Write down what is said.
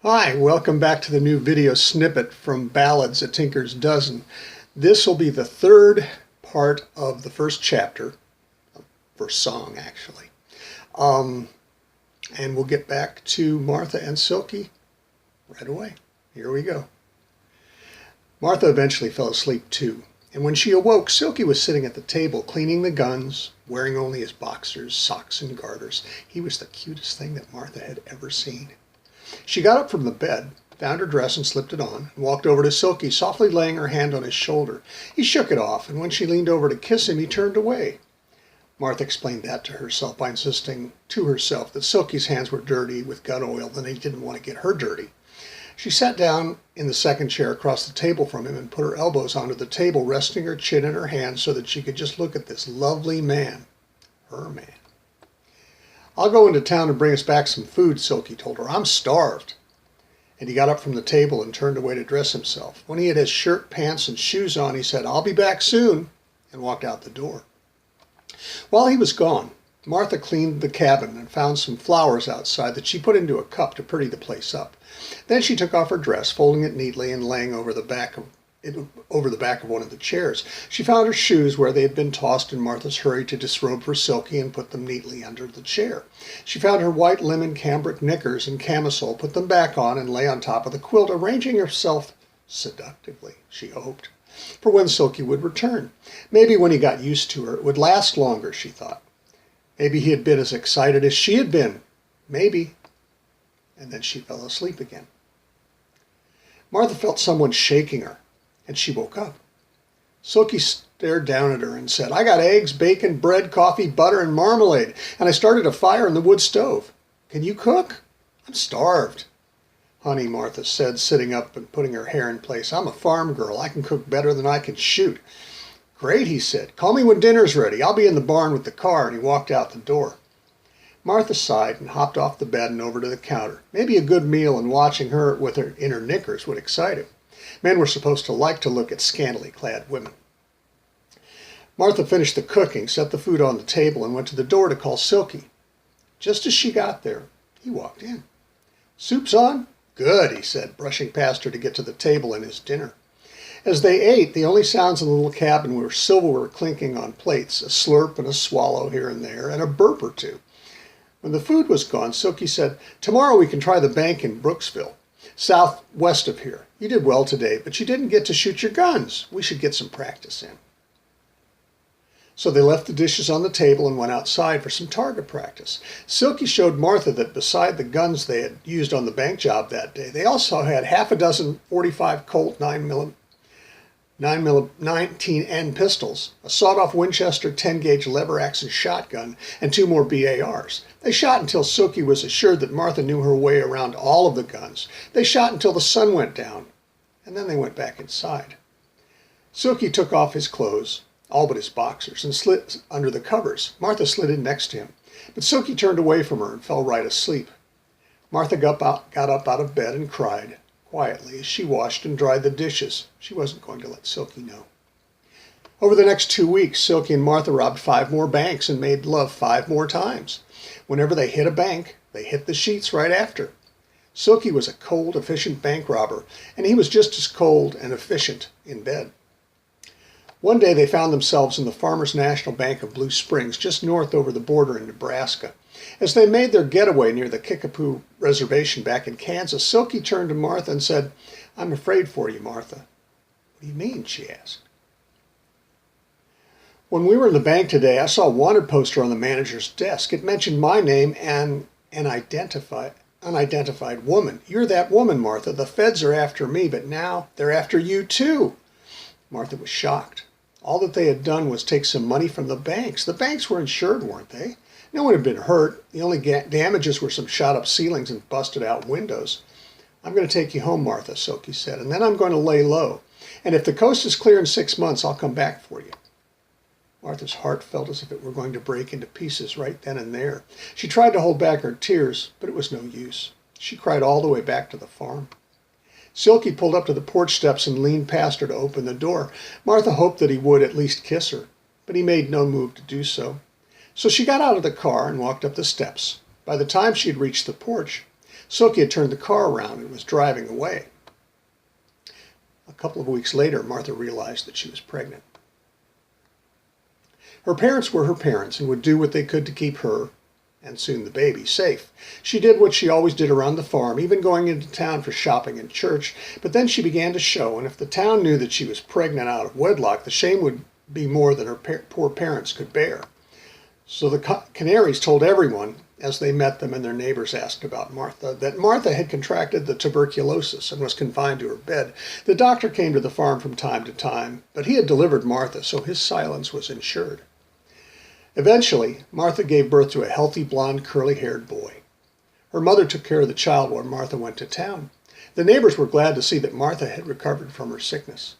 Hi, welcome back to the new video snippet from Ballads, A Tinker's Dozen. This will be the third part of the first chapter, first song actually. And we'll get back to Martha and Silkie right away. Here we go. Martha eventually fell asleep too, and when she awoke, Silkie was sitting at the table cleaning the guns, wearing only his boxers, socks, and garters. He was the cutest thing that Martha had ever seen. She got up from the bed, found her dress and slipped it on, and walked over to Silkie, softly laying her hand on his shoulder. He shook it off, and when she leaned over to kiss him, he turned away. Martha explained that to herself by insisting to herself that Silkie's hands were dirty with gun oil, and he didn't want to get her dirty. She sat down in the second chair across the table from him and put her elbows onto the table, resting her chin in her hands so that she could just look at this lovely man, her man. "I'll go into town and bring us back some food," Silkie told her. "I'm starved." And he got up from the table and turned away to dress himself. When he had his shirt, pants, and shoes on, he said, "I'll be back soon," and walked out the door. While he was gone, Martha cleaned the cabin and found some flowers outside that she put into a cup to pretty the place up. Then she took off her dress, folding it neatly and laying over the back of one of the chairs. She found her shoes where they had been tossed in Martha's hurry to disrobe for Silkie and put them neatly under the chair. She found her white linen cambric knickers and camisole, put them back on, and lay on top of the quilt, arranging herself seductively, she hoped, for when Silkie would return. Maybe when he got used to her, it would last longer, she thought. Maybe he had been as excited as she had been. Maybe. And then she fell asleep again. Martha felt someone shaking her, and she woke up. Silkie stared down at her and said, "I got eggs, bacon, bread, coffee, butter, and marmalade, and I started a fire in the wood stove. Can you cook?" "I'm starved." "Honey," Martha said, sitting up and putting her hair in place, "I'm a farm girl. I can cook better than I can shoot." "Great," he said. "Call me when dinner's ready. I'll be in the barn with the car," and he walked out the door. Martha sighed and hopped off the bed and over to the counter. Maybe a good meal and watching her in her knickers would excite him. Men were supposed to like to look at scantily clad women. Martha finished the cooking, set the food on the table, and went to the door to call Silkie. Just as she got there, he walked in. "Soup's on?" "Good," he said, brushing past her to get to the table and his dinner. As they ate, the only sounds in the little cabin were silverware clinking on plates, a slurp and a swallow here and there, and a burp or two. When the food was gone, Silkie said, "Tomorrow we can try the bank in Brooksville, southwest of here. You did well today, but you didn't get to shoot your guns. We should get some practice in." So they left the dishes on the table and went outside for some target practice. Silkie showed Martha that beside the guns they had used on the bank job that day, they also had half a dozen .45 Colt 19N pistols, a sawed-off Winchester 10-gauge lever-action shotgun, and 2 more BARs. They shot until Silkie was assured that Martha knew her way around all of the guns. They shot until the sun went down, and then they went back inside. Silkie took off his clothes, all but his boxers, and slid under the covers. Martha slid in next to him, but Silkie turned away from her and fell right asleep. Martha got up out of bed and cried quietly as she washed and dried the dishes. She wasn't going to let Silkie know. Over the next 2 weeks, Silkie and Martha robbed 5 more banks and made love 5 more times. Whenever they hit a bank, they hit the sheets right after. Silkie was a cold, efficient bank robber, and he was just as cold and efficient in bed. One day they found themselves in the Farmers National Bank of Blue Springs, just north over the border in Nebraska. As they made their getaway near the Kickapoo Reservation back in Kansas, Silkie turned to Martha and said, "I'm afraid for you, Martha." "What do you mean?" she asked. "When we were in the bank today, I saw a wanted poster on the manager's desk. It mentioned my name and an unidentified woman. You're that woman, Martha. The feds are after me, but now they're after you too." Martha was shocked. All that they had done was take some money from the banks. The banks were insured, weren't they? No one had been hurt. The only damages were some shot-up ceilings and busted-out windows. "I'm going to take you home, Martha," Silkie said, "and then I'm going to lay low. And if the coast is clear in 6 months, I'll come back for you." Martha's heart felt as if it were going to break into pieces right then and there. She tried to hold back her tears, but it was no use. She cried all the way back to the farm. Silkie pulled up to the porch steps and leaned past her to open the door. Martha hoped that he would at least kiss her, but he made no move to do so. So she got out of the car and walked up the steps. By the time she had reached the porch, Silkie had turned the car around and was driving away. A couple of weeks later, Martha realized that she was pregnant. Her parents were her parents and would do what they could to keep her, and soon the baby, safe. She did what she always did around the farm, even going into town for shopping and church, but then she began to show, and if the town knew that she was pregnant out of wedlock, the shame would be more than her poor parents could bear. So the canaries told everyone, as they met them and their neighbors asked about Martha, that Martha had contracted the tuberculosis and was confined to her bed. The doctor came to the farm from time to time, but he had delivered Martha, so his silence was ensured. Eventually, Martha gave birth to a healthy, blonde, curly-haired boy. Her mother took care of the child while Martha went to town. The neighbors were glad to see that Martha had recovered from her sickness.